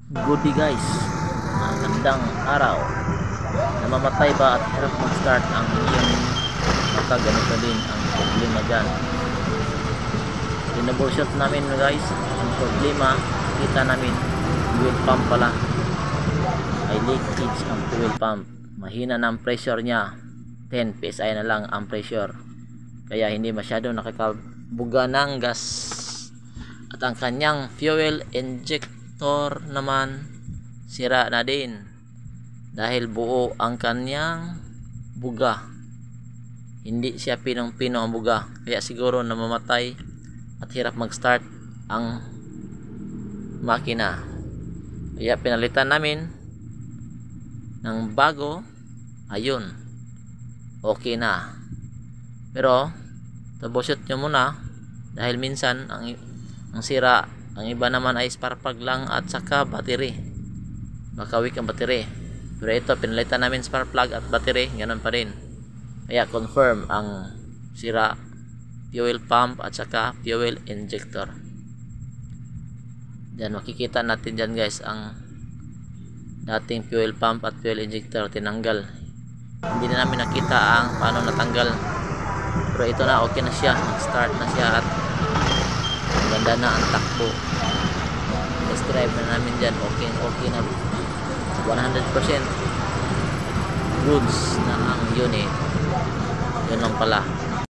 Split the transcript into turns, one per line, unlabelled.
Good day guys, magandang araw. Namamatay ba at hirap mag-start ang iyong maka? Ganito din ang problema dyan. Tinabulshot namin guys, ang problema kita namin fuel pump pala, ay leakage ang fuel pump. Mahina na ang pressure nya, 10 psi na lang ang pressure, kaya hindi masyado nakakabuga ng gas. At ang kanyang fuel injector naman sira na din dahil buo ang kanyang buga, hindi siya pinong-pino ang buga, kaya siguro namamatay at hirap mag-start ang makina. Kaya pinalitan namin ng bago. Ayun, okay na. Pero troubleshoot nyo muna dahil minsan ang sira, ang iba naman ay spark plug lang at saka battery, baka weak ang battery. Pero ito pinalitan namin spark plug at battery, ganun pa rin. Kaya confirm ang sira fuel pump at saka fuel injector. Diyan makikita natin dyan guys, ang dating fuel pump at fuel injector tinanggal. Hindi na namin nakita ang paano natanggal, pero ito na, okay na siya, nag-start na siya at ganda na ang takbo. Test drive na namin dyan, okay na, 100% goods na ang unit. Yun lang pala.